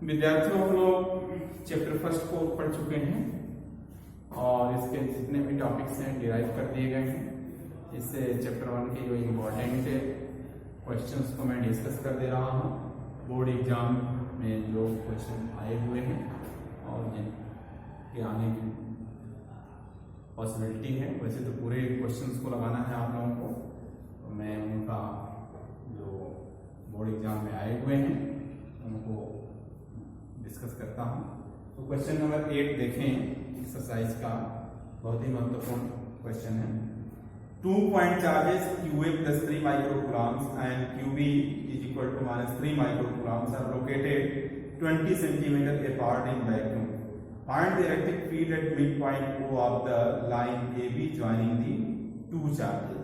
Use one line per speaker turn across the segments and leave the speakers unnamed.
विद्यार्थियों हम लोग चैप्टर फर्स्ट को पढ़ चुके हैं और इसके जितने भी टॉपिक्स हैं डिराइव कर दिए गए हैं। इससे चैप्टर वन के जो इम्पोर्टेंट क्वेश्चंस को मैं डिस्कस कर दे रहा हूँ। बोर्ड एग्जाम में जो क्वेश्चन आए हुए हैं और जिनके आने की पॉसिबिलिटी है, वैसे तो पूरे क्वेश्चंस को लगाना है आप लोगों को, तो मैं उनका जो बोर्ड एग्जाम में आए हुए हैं उनको डिस्कस करता हूँ। तो क्वेश्चन नंबर 8 देखें, एक्सरसाइज का बहुत ही महत्वपूर्ण क्वेश्चन है। 2 point charges QA plus 3 microcoulombs and QB is equal to -3 microcoulombs are located 20 centimeter apart in vacuum. Find the electric field at midpoint O of the line AB joining the two charges.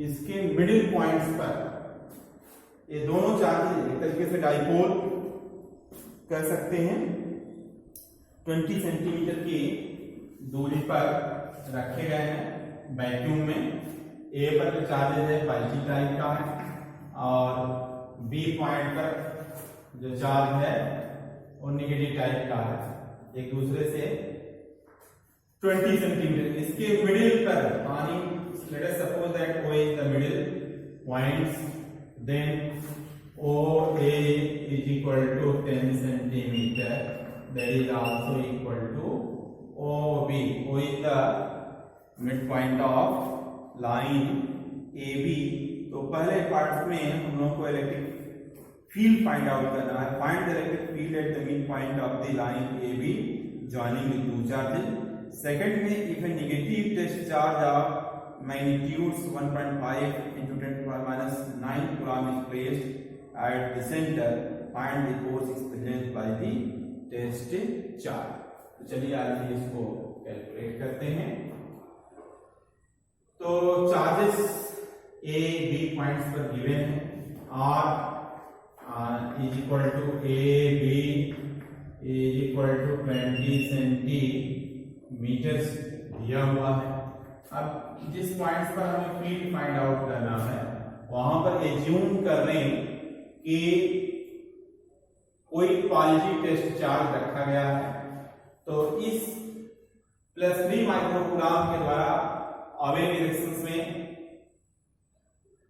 इसके middle points पर ये दोनों charges एक तरीके से dipole कर सकते हैं, 20 सेंटीमीटर की दूरी पर रखे गए हैं वैक्यूम में। ए पर जो चार्जेस है पॉजिटिव टाइप का है और बी पॉइंट पर जो चार्ज है वो नेगेटिव टाइप का है, एक दूसरे से 20 सेंटीमीटर। इसके मिडिल पर पानी, let us suppose that O is the middle points, then OA is equal to 10 centimeter, that is also equal to OB. O is the midpoint of line AB. तो पहले पार्ट में हम लोग को electric field find out करना है। Find the electric field at the mid point of the line AB joining the two charges। Second में if a negative test charge of magnitudes 1.5 into 10 to the power minus 9 coulomb is placed at the center, find the force experienced by the test charge। तो चलिए आज इसको calculate करते हैं। तो charges A B points पर given है। R is equal to A B is equal to 20 centimetre दिया हुआ है। अब जिस पॉइंट्स पर हमें फील्ड फाइंड आउट करना है वहां पर एज्यूम कर रहे हैं कि कोई पॉजिटिव टेस्ट चार्ज रखा गया है, तो इस +3 माइक्रोकूलम्ब के द्वारा अवे डायरेक्शंस में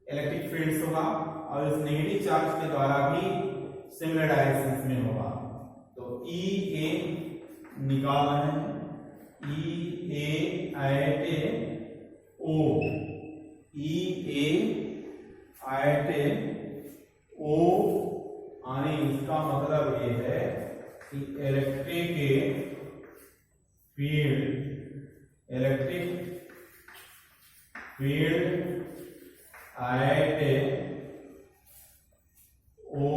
इलेक्ट्रिक फील्ड्स होगा और इस नेगेटिव चार्ज के द्वारा भी सिमिलर डायरेक्शंस में होगा। तो EA निकाल रहे हैं, EA at O, EA at O आने इसका मतलब ये है कि electric field at O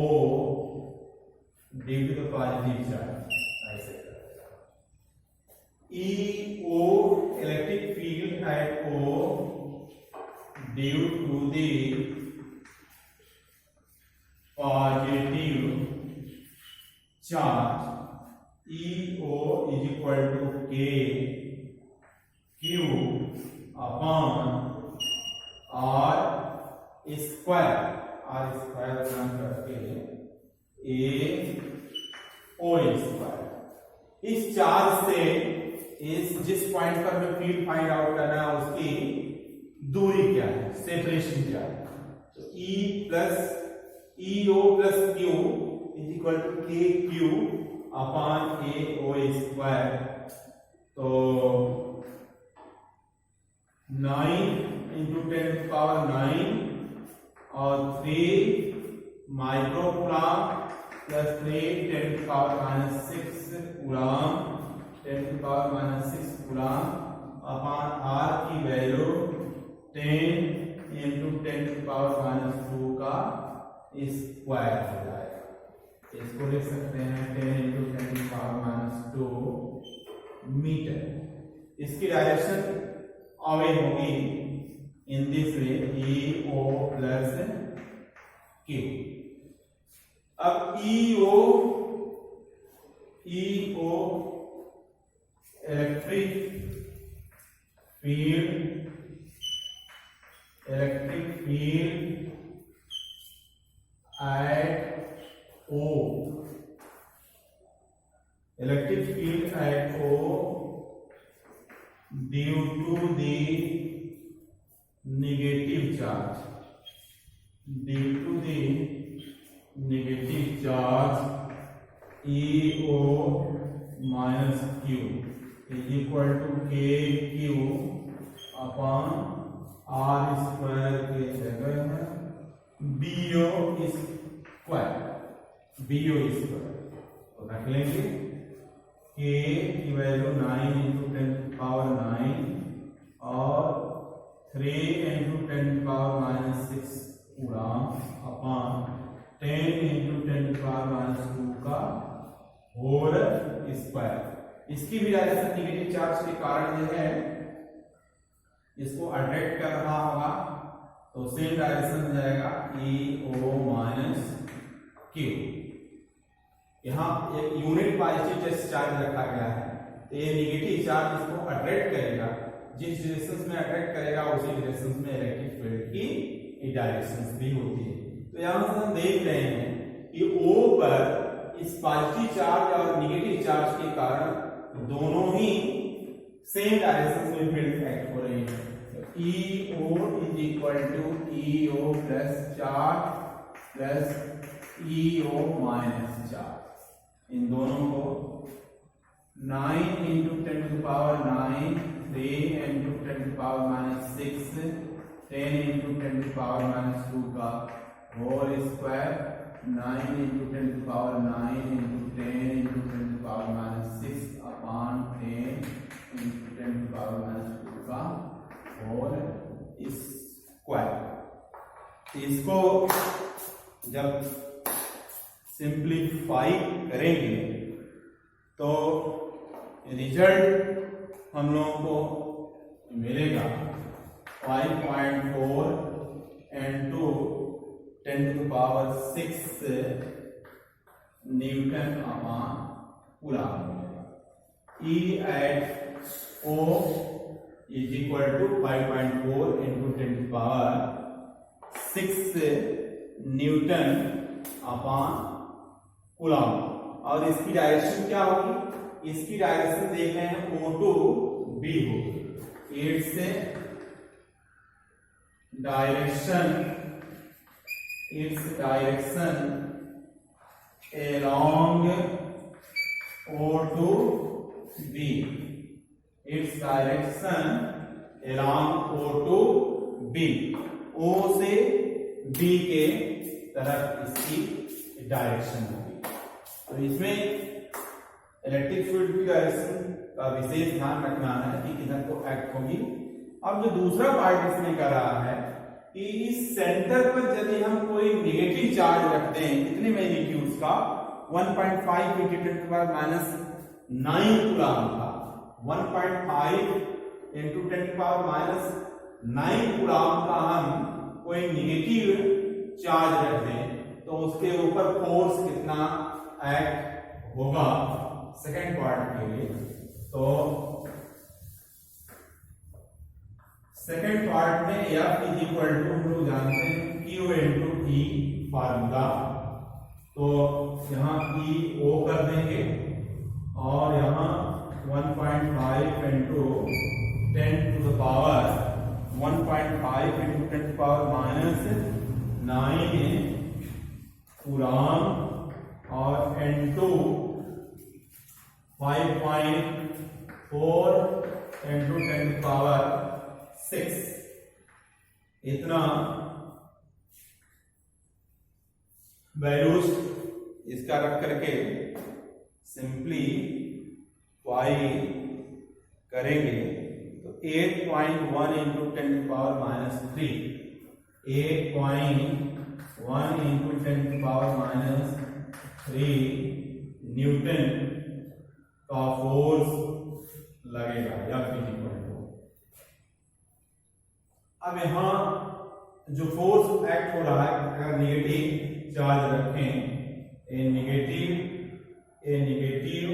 due to the positive charge, ऐसे EO electric field at O due to the positive charge, EO is equal to K Q upon R square, R square बना करके A O square. इस charge से इस जिस point पर हमें field find out करना है उसकी दूरी क्या है, सेपरेशन क्या है। तो EO plus Q is equal to KQ upon AO square. तो 9 into 10 to the power 9 और 3 microcoulomb plus 3 10 to the power -6 coulomb, 10 to the power -6 coulomb upon R की value 10 into 10 to the power -2 का square हो जाएगा। इसको लिख सकते हैं 10 into 10 to the power -2 metre. इसकी डायरेक्शन अवे होगी in this way, EO plus Q। अब EO electric field at O electric field at O due to the negative charge, due to the negative charge EO minus Q is equal to KQ upon R square के जगह में BO square, BO square तो रख लेंगे। K की value 9 into 10 power 9 और 3 into 10 power minus 6 coulomb upon 10 into 10 power minus 2 का whole square. इसकी भी डायरेक्शन नेगेटिव चार्ज के कारण जो है इसको अट्रैक्ट कर रहा होगा, तो सेम डायरेक्शन हो जाएगा EO माइनस Q। यहाँ एक यूनिट पॉजिटिव चार्ज रखा गया है, तो ये नेगेटिव चार्ज इसको अट्रैक्ट करेगा, जिस डायरेक्शन में अट्रैक्ट करेगा उसी डायरेक्शन में इलेक्ट्रिक फील्ड की डायरेक्शन भी होती है। तो यहाँ से हम देख रहे हैं कि O पर इस पॉजिटिव चार्ज और नेगेटिव चार्ज के कारण दोनों ही सेम डायरेक्शन में फील्ड एक्ट हो रही है। EO is equal to EO plus charge plus EO minus charge, इन दोनों को 9 into 10 to power 9, 3 into 10 to power minus 6, 10 into 10 to power minus 2 का whole square, 9 into 10 to power 9 into 10 into 10 to power minus 6 upon 10 into 10 to power minus 2 का whole square. इसको जब simplify करेंगे तो result हम लोगों को मिलेगा 5.4 into 10 to the power 6 Newton upon coulomb. E at O is equal to 5.4 into 10 to the power 6 Newton upon coulomb. और इसकी डायरेक्शन क्या होगी? इसकी डायरेक्शन देख रहे हैं O2 B होगी। Its direction along O2 B, its direction along O2 B, O से B के तरफ इसकी डायरेक्शन होगी। तो इसमें इलेक्ट्रिक फील्ड की डायरेक्शन का विशेष ध्यान रखना है कि किधर को एक्ट होगी। अब जो दूसरा पार्ट इसमें कर रहा है कि इस सेंटर पर यदि हम कोई नेगेटिव चार्ज रखते हैं, कितने मैग्नीट्यूड्स का 1.5 into 10 to power minus 9 coulomb था, 1.5 into 10 to power minus 9 coulomb का हम कोई नेगेटिव चार्ज रख दें तो उसके ऊपर फोर्स कितना एक्ट होगा सेकेंड पार्ट के लिए। तो सेकेंड पार्ट में F इज इक्वल टू हम लोग जानते हैं Q इंटू E फार्मूला। तो यहाँ EO कर देंगे और यहाँ 1.5 into 10 to the power 1.5 into 10 to power minus 9 coulomb और इंटू 5.4 इंटू 10 टू पावर 6 इतना वैल्यूज इसका रख करके सिंप्लीफाई करेंगे तो 8.1 into 10 to power minus 3, 8.1 into 10 to power minus 3 newton का फोर्स लगेगा या फिजिकल। अब यहां जो फोर्स एक्ट हो रहा है, अगर नेगेटिव चार्ज रखें, ए नेगेटिव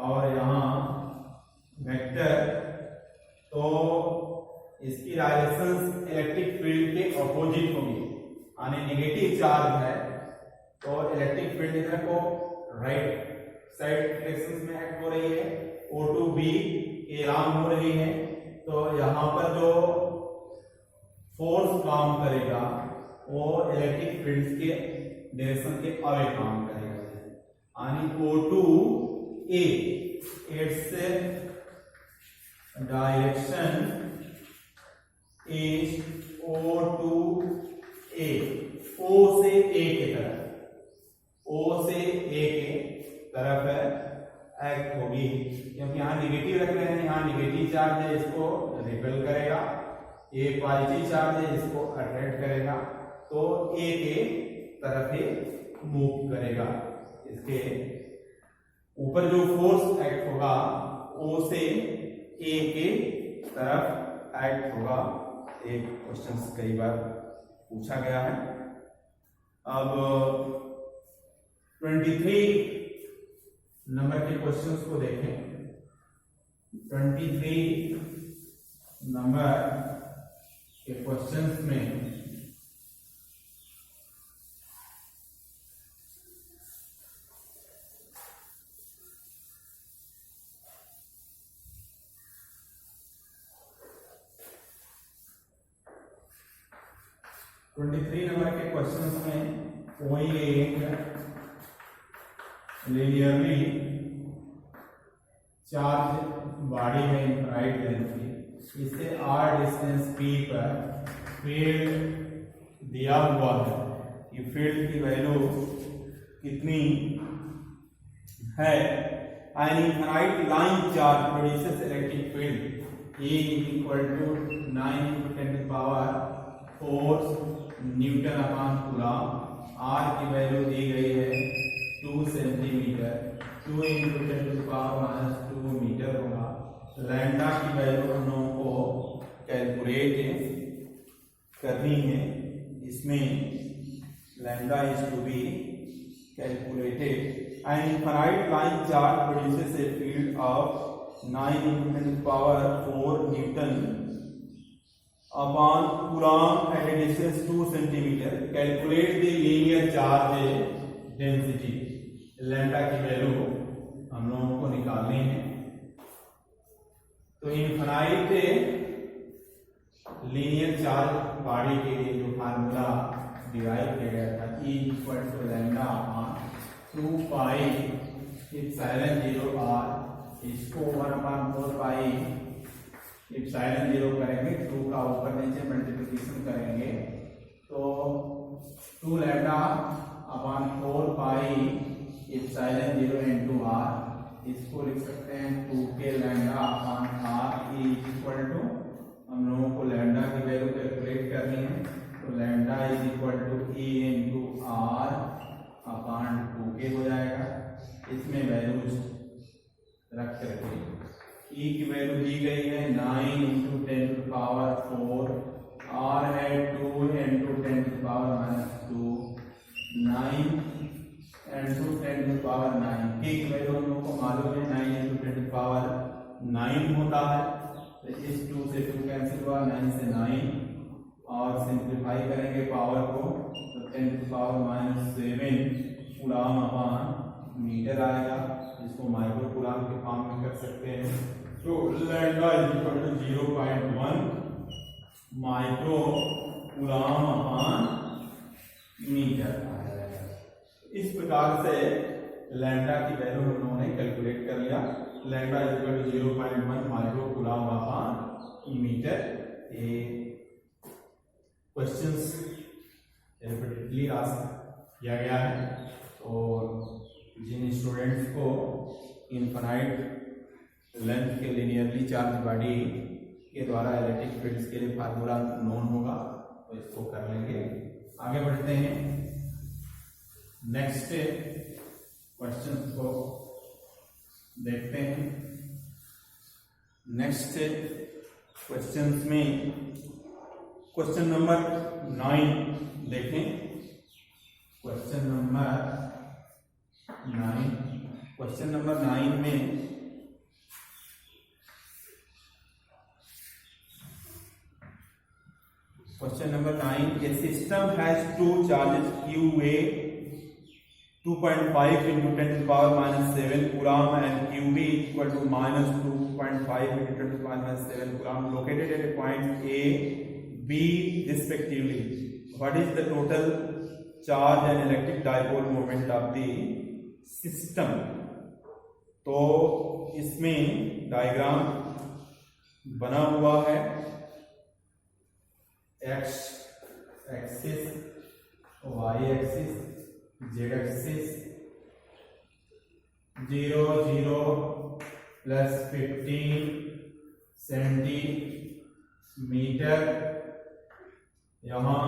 और यहाँ वेक्टर, तो इसकी डायरेक्शन इलेक्ट्रिक फील्ड के अपोजिट होगी। यानी नेगेटिव चार्ज है तो इलेक्ट्रिक फील्ड इधर को राइट साइड डायरेक्शन में एक्ट हो रही है, O2B एलान हो रही है, तो यहाँ पर जो फोर्स काम करेगा वो इलेक्ट्रिक फील्ड के डायरेक्शन के अवे काम करेगा, यानी O2A its direction is O2A, O से A की तरफ, O से A के तरफ एक्ट होगी, क्योंकि यहाँ निगेटिव रख रहे हैं, यहाँ निगेटिव चार्ज है इसको रिपेल करेगा, ये पॉजिटिव चार्ज है इसको अट्रैक्ट करेगा, तो A के तरफ ही मूव करेगा। इसके ऊपर जो फोर्स एक्ट होगा O से A के तरफ एक्ट होगा। एक क्वेश्चन कई बार पूछा गया है। अब 23 नंबर के क्वेश्चंस को देखें। 23 नंबर के क्वेश्चंस में नंबर के क्वेश्चंस में कोई एक लिनियरली चार्ज बॉडी में इनफाइनाइट लेंथ की, इससे r डिस्टेंस p पर फील्ड दिया हुआ है कि फील्ड की वैल्यू कितनी है। An infinite line charge produces electric field E equal to 9 × 10⁴ newton upon coulomb. r की वैल्यू दी गई है 2 सेंटीमीटर, 2 × 10⁻² मीटर होगा। लैम्डा की वैल्यू हम लोगों को कैलकुलेट करनी है, इसमें lambda is to be calculated. N infinite line charge produces a field of 9 × 10⁴ Newton upon coulomb at a distance 2 centimeter. Calculate the linear charge density. Lambda की value हम लोगों को निकालनी है। तो इनफाइनाइट लीनियर चार्ज बॉडी के लिए जो फार्मूला डिराइव किया गया था E equal to lambda upon 2 pi epsilon 0r, इसको 1/4 पाई एप्सिलॉन 0 करेंगे, 2 का ऊपर नीचे मल्टीप्लिकेशन करेंगे तो 2 lambda upon 4 pi epsilon 0 into r, इसको लिख सकते हैं 2k lambda upon r equal to, हम लोगों को लैम्डा की वैल्यू कैलकुलेट करनी है, तो lambda is equal to E into r upon 2k हो जाएगा। इसमें वैल्यूज रख करके E की वैल्यू दी गई है 9 × 10⁴, R है 2 × 10⁻², 9 × 10⁹ K की वैल्यू हम लोग को मालूम है 9 × 10⁹ होता है, तो इस 2 से 2 कैंसिल हुआ, 9 से 9 और सिंप्लीफाई करेंगे पावर को तो 10⁻⁷ कूलम अपॉन मीटर आएगा, इसको माइक्रो कूलम के फॉर्म में कर सकते हैं। तो lambda is equal to 0.1 micro coulomb upon metre आएगा। इस प्रकार से लैम्डा की वैल्यू हम लोगों ने कैलकुलेट कर लिया। Lambda is equal to 0.1 micro coulomb upon metre. ये क्वेश्चंस रिपीटेडली आस्क किया गया है, और जिन स्टूडेंट्स को इनफाइनाइट लेंथ के लिनियरली चार्ज बॉडी के द्वारा इलेक्ट्रिक फील्ड्स के लिए फार्मूला नोन होगा तो इसको कर लेंगे। आगे बढ़ते हैं, नेक्स्ट क्वेश्चन को देखते हैं। नेक्स्ट क्वेश्चन में क्वेश्चन नंबर 9 देखें। क्वेश्चन नंबर 9 में Question number 9. A system has two charges QA 2.5 into 10 to the power minus 7 coulomb and QB equal to minus 2.5 into 10 to the power minus 7 coulomb located at a point A, B respectively. What is the total charge and electric dipole moment of the system? तो इसमें diagram बना हुआ है, x axis, y axis, z axis, 0 0 plus 15 centimetre, यहाँ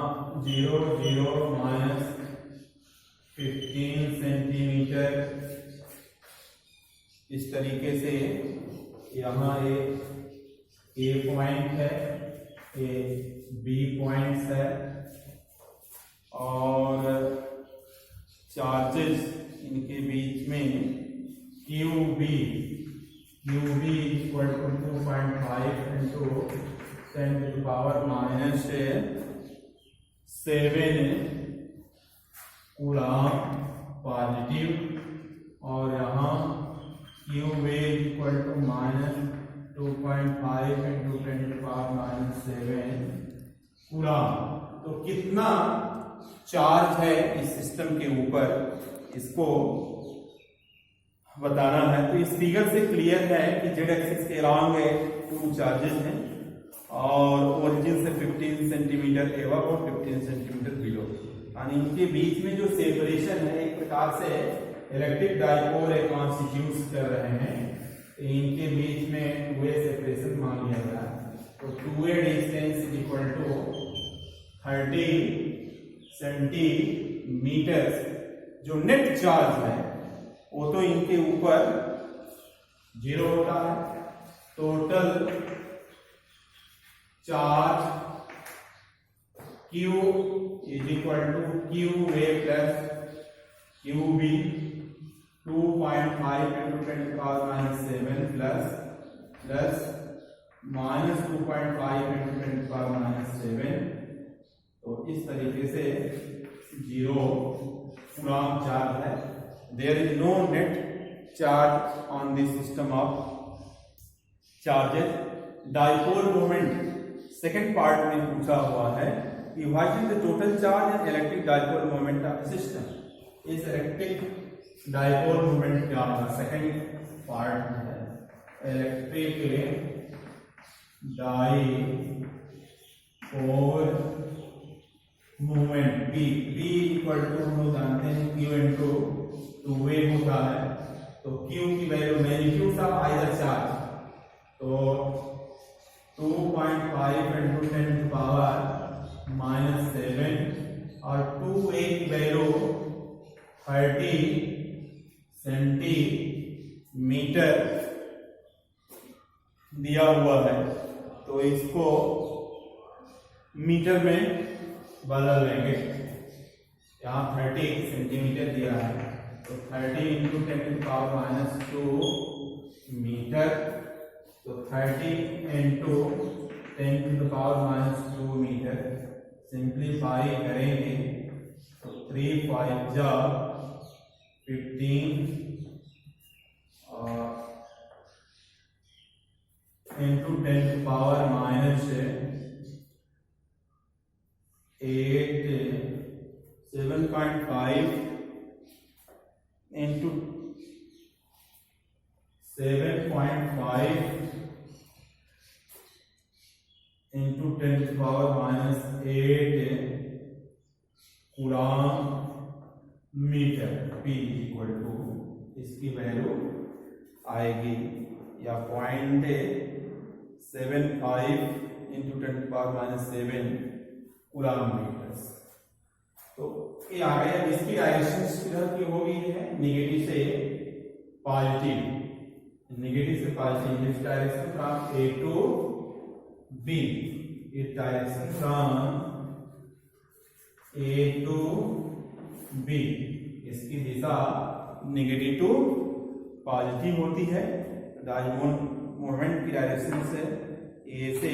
0 0 minus 15 centimetre. इस तरीके से यहाँ ए पॉइंट है, ए बी पॉइंट्स है और चार्जेस इनके बीच में QB equal to 2.5 into 10 to the power minus 7 coulomb positive, और यहाँ QA equal to minus 2.5 into 10 to the power minus 7 coulomb. तो कितना चार्ज है इस सिस्टम के ऊपर, इसको बताना है। तो इस फिगर से क्लियर है कि जेड एक्सिस के अलोंग 2 चार्जेस हैं और ओरिजिन से 15 सेंटीमीटर एवं और 15 सेंटीमीटर बिलो, यानी इनके बीच में जो सेपरेशन है एक प्रकार से इलेक्ट्रिक डाइपोल कॉन्स्टिट्यूट कर रहे हैं। इनके बीच में 2A सेपरेशन मान लिया गया, तो 2A distance is equal to 30 सेंटीमीटर। जो नेट चार्ज है वो तो इनके ऊपर 0 होता है। Total charge Q is equal to QA plus QB, 2.5 into 10 to the power minus 7 plus minus 2.5 into 10 to the power minus 7। तो इस तरीके से 0 कूलम्ब चार्ज है। There is no net charge on this system of charges. Dipole moment second part में पूछा हुआ है कि what is the total charge and electric dipole moment of system. इस इलेक्ट्रिक डाइपोल मोमेंट क्या होगा, सेकेंड पार्ट में है। Electric dipole moment be equal to हम लोग जानते हैं Q इंटू 2A होता है। तो Q की value magnitude of either charge, तो 2.5 into 10 to the power minus 7 और 2A की वैल्यू 30 सेंटीमीटर दिया हुआ है। तो इसको मीटर में बदल लेंगे। यहाँ 30 सेंटीमीटर दिया है, तो 30 into 10 to the power minus 2 metre, तो 30 into 10 to the power minus 2 metre. Simplify करेंगे तो 3 5 जा 15 into 10 to the power minus 8 7.5 into 7.5 into 10 to the power minus 8 coulomb metre. P equal to इसकी वैल्यू आएगी या 0.75 into 10 to the power minus 7 coulomb metres. तो ये आ गया। इसकी डायरेक्शन किधर की होगी, है नेगेटिव से पॉजिटिव, नेगेटिव से positive. This direction from A to B, इस direction from A to B, इसकी दिशा नेगेटिव टू पॉजिटिव होती है। डायपोल मोमेंट की डायरेक्शन से A से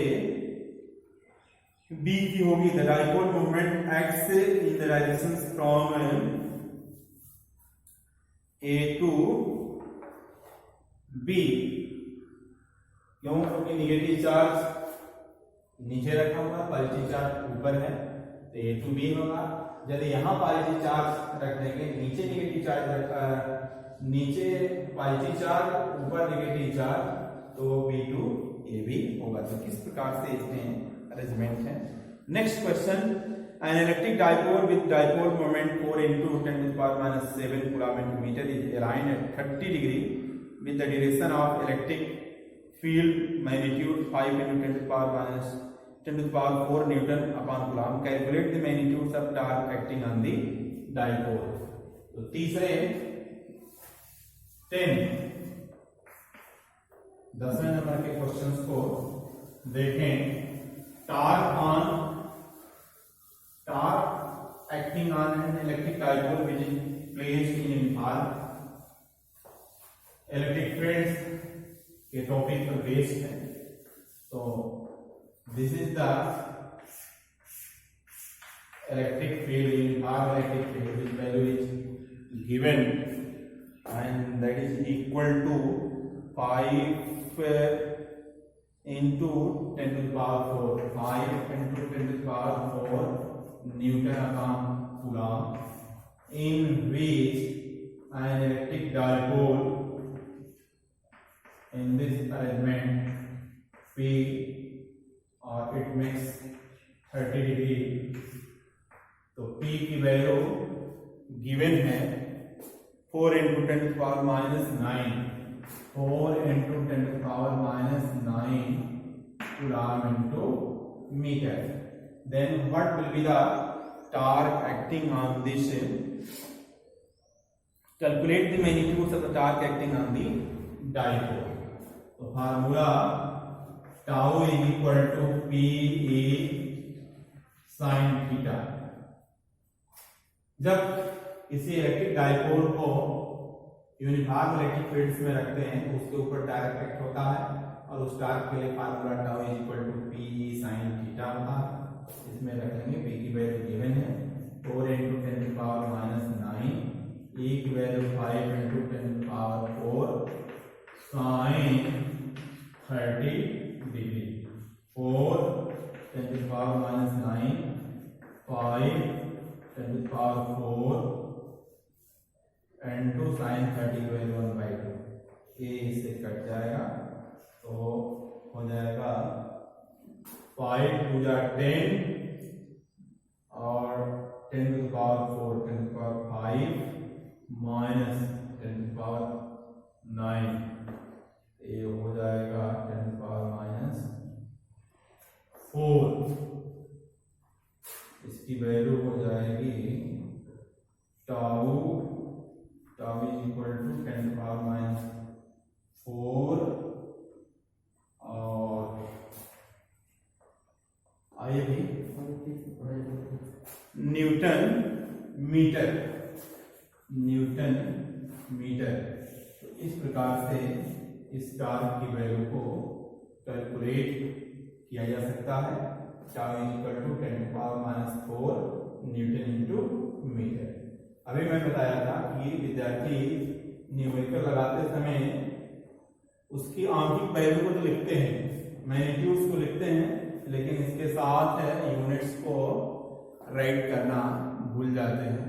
B की होगी। The dipole moment acts in the direction from A to B. क्यों? क्योंकि निगेटिव चार्ज नीचे रखा हुआ, पॉजिटिव चार्ज ऊपर है, तो ए टू बी होगा। यदि यहाँ पॉजिटिव चार्ज रख देंगे, नीचे निगेटिव चार्ज नीचे पॉजिटिव चार्ज ऊपर निगेटिव चार्ज, तो बी टू ए बी होगा। तो किस प्रकार से इसमें अरेंजमेंट है। Next question, an electric dipole with dipole moment 4 into 10 to the power minus 7 coulomb into meter is aligned at 30 degree with the direction of electric field magnitude 5 into 10 to the power minus 10 to the power 4 Newton upon coulomb. Calculate the magnitudes of torque acting on the dipole. तो तीसरे 10वें number के questions को देखें। torque acting on an electric dipole which is placed in arc, electric fields के topic पर based है। तो this is the electric field in arc electric field which value is given and that is equal to 5 into 10 to the power 4, 5 into 10 to the power 4 Newton upon Coulomb, in which an electric dipole in this arrangement P or it makes 30 degree। तो P की value given है 4 into 10 to the power minus 9, 4 into 10 to the power minus 9 coulomb into meter. Then what will be the torque acting on this? Calculate the magnitudes of the torque acting on the dipole. तो formula tau is equal to P A sine theta. जब किसी electric dipole को uniform electric fields में रखते हैं तो उसके ऊपर टार्क इफेक्ट होता है और उस टार्क के लिए formula tau is equal to P E sine theta होता है। इसमें रखेंगे पी की वैल्यू गिवन है 4 into 10 to the power minus 9, e की value 5 into 10 to the power 4 sin 30 degree, 4 10 to the power minus 9, 5 10 to the power 4 and 2 sin 30 की value 1/2। ये इससे कट जाएगा तो हो जाएगा 5 2 जा 10 और 10 to the power 4 10 to the power 5 minus 10 to the power 9, ये हो जाएगा 10 to the power minus 4। इसकी वैल्यू हो जाएगी tau is equal to 10 to the power minus 4 और आइए भी न्यूटन मीटर। तो इस प्रकार से इस टार्क की वैल्यू को कैलकुलेट किया जा सकता है। Tau is equal to 10 to the power minus 4 newton into metre. अभी मैं बताया था कि विद्यार्थी न्यूमेरिकल लगाते समय उसकी आंकिक वैल्यू को तो लिखते हैं, मैग्नीट्यूड्स को लिखते हैं, लेकिन इसके साथ यूनिट्स को राइट करना भूल जाते हैं।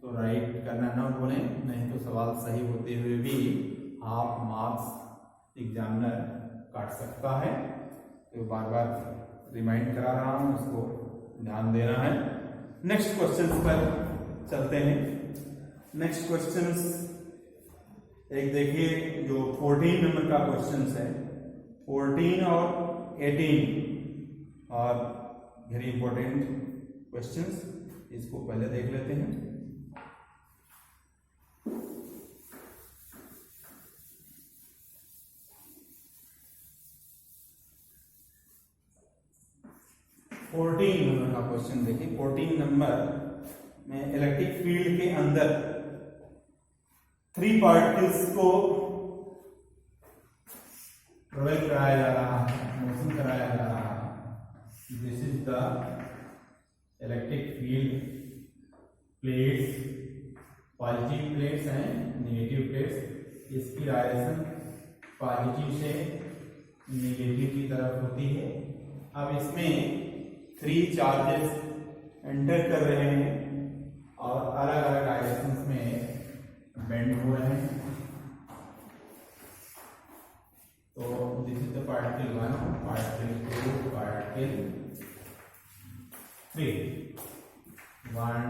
तो राइट करना ना भूलें, नहीं तो सवाल सही होते हुए भी हाफ मार्क्स एग्जामिनर काट सकता है। तो बार बार रिमाइंड करा रहा हूं, उसको ध्यान देना है। नेक्स्ट क्वेश्चन पर चलते हैं। नेक्स्ट क्वेश्चंस एक देखिए जो 14 नंबर का क्वेश्चन है, 14 और 18 और वेरी इंपॉर्टेंट क्वेश्चंस, इसको पहले देख लेते हैं। नंबर का क्वेश्चन देखिए। 14 नंबर में इलेक्ट्रिक फील्ड के अंदर 3 पार्टिकल्स को ट्रेवल कराया जा रहा है, मोशन कराया जा रहा है। This is the electric field plates positive plates हैं, नेगेटिव प्लेट्स, इसकी डायरेक्शन पॉजिटिव से नेगेटिव की तरफ होती है। अब इसमें 3 चार्जेस एंटर कर रहे हैं और अलग अलग डायरेक्शंस में बेंड हो रहे हैं। तो this is the particle 1, particle 2, particle 3, 1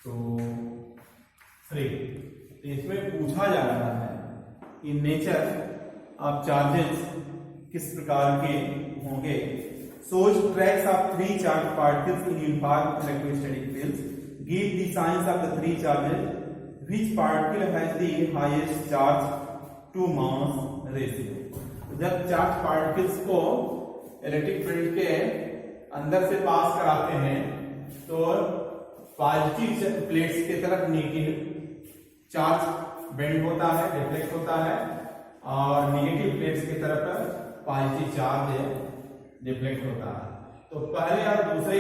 2 3। इसमें पूछा जा रहा है कि नेचर ऑफ चार्जेस किस प्रकार के होंगे। Shows tracks of 3 charged particles in uniform electrostatic fields. Give the signs of the 3 charges. Which particle has the highest charge to mass ratio? जब चार्ज पार्टिकल्स को इलेक्ट्रिक फील्ड के अंदर से पास कराते हैं तो पॉजिटिव प्लेट्स की तरफ नेगेटिव चार्ज बेंड होता है, रिफ्लेक्ट होता है, और नेगेटिव प्लेट्स की तरफ पॉजिटिव चार्ज रिफ्लेक्ट होता है। तो पहले और दूसरे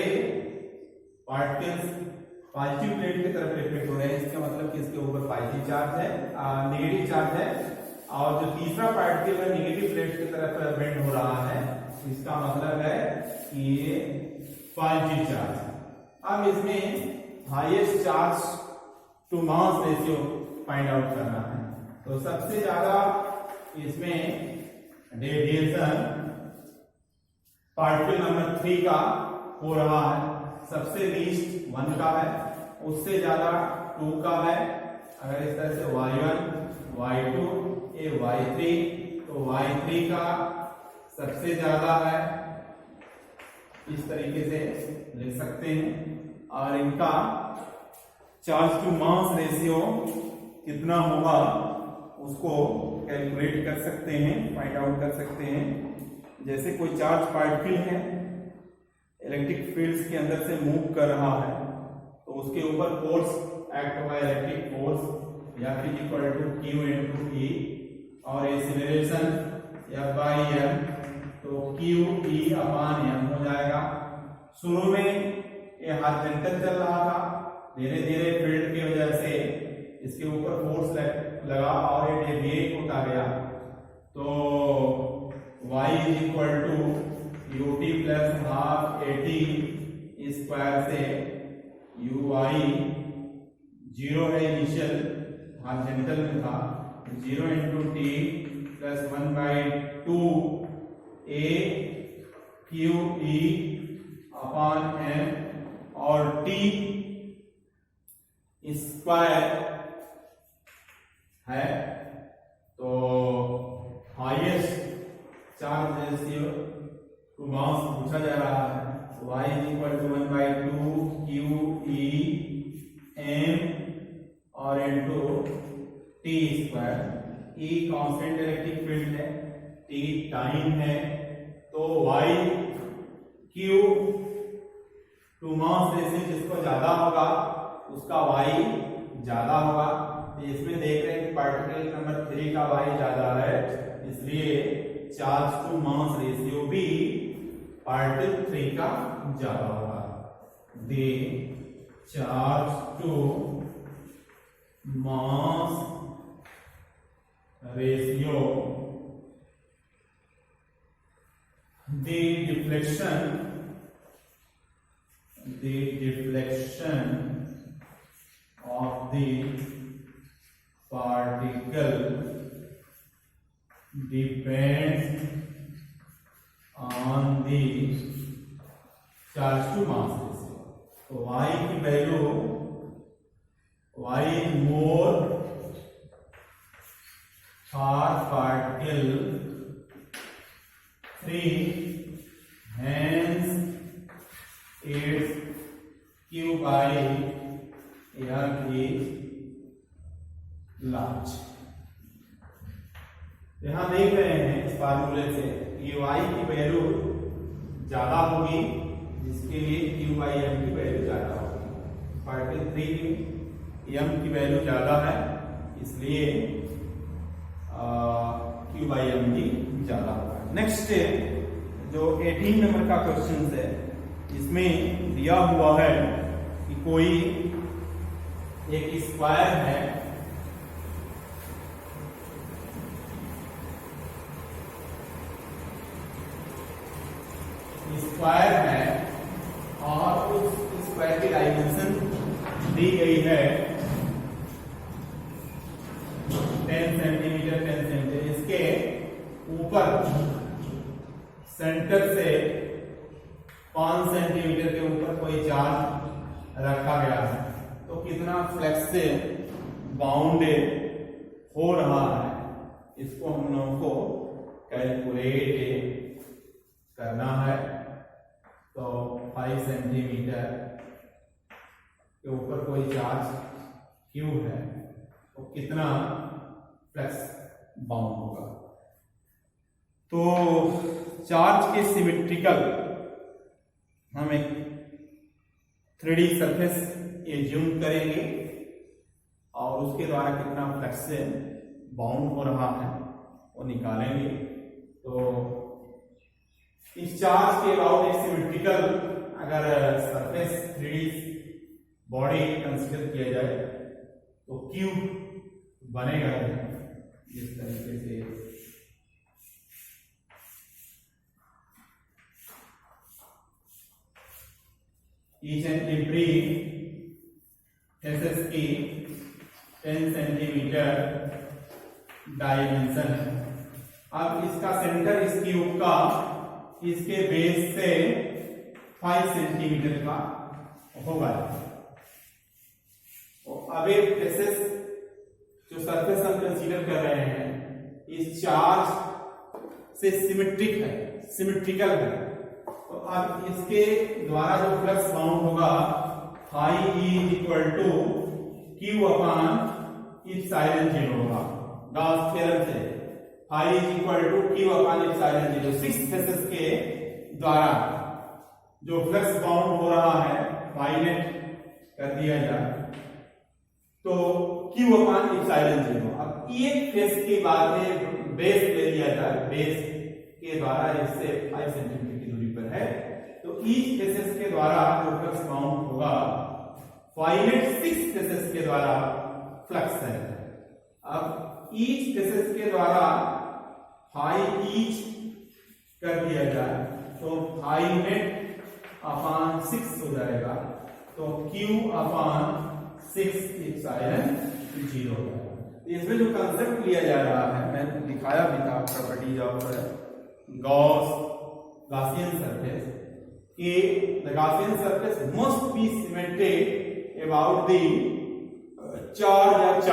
पार्टिकल्स पॉजिटिव प्लेट की तरफ रिफ्लेक्ट हो रहे हैं, इसका मतलब कि इसके ऊपर पॉजिटिव चार्ज है, नेगेटिव चार्ज है, और जो तीसरा पार्टिकल है नेगेटिव प्लेट की तरफ बेंड हो रहा है, इसका मतलब है कि ये पॉजिटिव चार्ज है। अब इसमें highest charge to mass ratio find out करना है। तो सबसे ज्यादा इसमें डेविएशन पार्टिकल नंबर 3 का हो रहा है, सबसे लीस्ट 1 का है, उससे ज्यादा 2 का है। अगर इस तरह से y1 y2 ये y3, तो y3 का सबसे ज्यादा है, इस तरीके से लिख सकते हैं। और इनका चार्ज टू मास रेशियो कितना होगा उसको कैलकुलेट कर सकते हैं, फाइंड आउट कर सकते हैं। जैसे कोई चार्ज पार्टिकल है इलेक्ट्रिक फील्ड्स के अंदर से मूव कर रहा है, तो उसके ऊपर फोर्स एक्ट होगा, इलेक्ट्रिक फोर्स या फिर equal to Q into E, और एक्सीलरेशन F/m, तो QE/m हो जाएगा। शुरू में ये हॉरिजॉन्टल चल रहा था, धीरे धीरे फील्ड की वजह से इसके ऊपर फोर्स लगा और ये डेविएट होता गया, तो y is equal to ut plus half at square से uy 0 है, इनिशियल हॉरिजॉन्टल में था, 0 इंटू T plus 1/2 a QE upon m और t स्क्वायर है। तो highest charge ratio to mass पूछा जा रहा है, y is equal to 1/2 QE m और into T square. E constant electric field है, t टाइम है, तो y Q to mass ratio जिसको ज्यादा होगा उसका y ज्यादा होगा। तो इसमें देख रहे हैं कि पार्टिकल नंबर 3 का y ज्यादा है, इसलिए चार्ज टू मास रेशियो भी पार्टिकल 3 का ज्यादा होगा। The charge to mass ratio, the deflection of the particle depends on the charge to mass ratio. तो y की value, y is more for particle 3, hence its Q by M is large। यहां देख रहे हैं इस फार्मूले से कि y की वैल्यू ज्यादा होगी, जिसके लिए Q by M की वैल्यू ज्यादा होगी। पार्टिकल 3 की M की वैल्यू ज्यादा है, इसलिए Q by M की ज्यादा होगा। नेक्स्ट जो 18 नंबर का क्वेश्चन है, इसमें दिया हुआ है कि कोई एक स्क्वायर है, स्क्वायर है और उस स्क्वायर की डायमेंशन दी गई है 10 सेंटीमीटर 10 सेंटीमीटर। इसके ऊपर सेंटर से 5 सेंटीमीटर के ऊपर कोई चार्ज रखा गया है, तो कितना फ्लेक्स से बाउंडेड हो रहा है इसको हम लोगों को कैलकुलेट करना है। तो 5 सेंटीमीटर के ऊपर कोई चार्ज क्यू है तो कितना फ्लेक्स बाउंड होगा। तो चार्ज के सिमेट्रिकल हम एक 3D सरफेस एज्यूम करेंगे और उसके द्वारा कितना फ्लेक्स से बाउंड हो रहा है वो निकालेंगे। तो इस चार्ज के अबाउट एक सिमेट्रिकल अगर सरफेस 3D बॉडी कंसीडर किया जाए तो क्यूब बनेगा इस तरीके से। ईच एंड एवरी फेसेस की 10 सेंटीमीटर डायमेंशन। अब इसका सेंटर इस क्यूब का इसके बेस से 5 सेंटीमीटर का होगा। तो अब एक फेसेस जो सरफेस हम कंसीडर कर रहे हैं इस चार्ज से सिमेट्रिक है, सिमेट्रिकल है। तो अब इसके द्वारा जो फ्लक्स बाउंड होगा phi is equal to Q upon epsilon 0 होगा। गॉस थ्योरम से phi is equal to Q upon epsilon 0। 6 faces के द्वारा जो फ्लक्स बाउंड हो रहा है फाइनेट कर दिया जाए तो क्यू अपॉन इप्सिलॉन 0। अब एक फेस की बात है बेस ले लिया जाए, बेस के द्वारा इससे 5 सेंटीमीटर की दूरी पर है तो ईच फेसेस के द्वारा जो फ्लक्स बाउंड होगा फाइनेट 6 फेसेस के द्वारा फ्लक्स है। अब ईच फेसेस के द्वारा फाई ईच कर दिया जाए तो फाइनेट अपॉन 6 हो जाएगा तो क्यू अपॉन 6 इप्सिलॉन 0 होगा। इसमें जो कंसेप्ट लिया जा रहा है मैंने दिखाया भी था प्रॉपर्टीज ऑफ गॉसियन सरफेस कि the Gaussian surface must be symmetric about the charge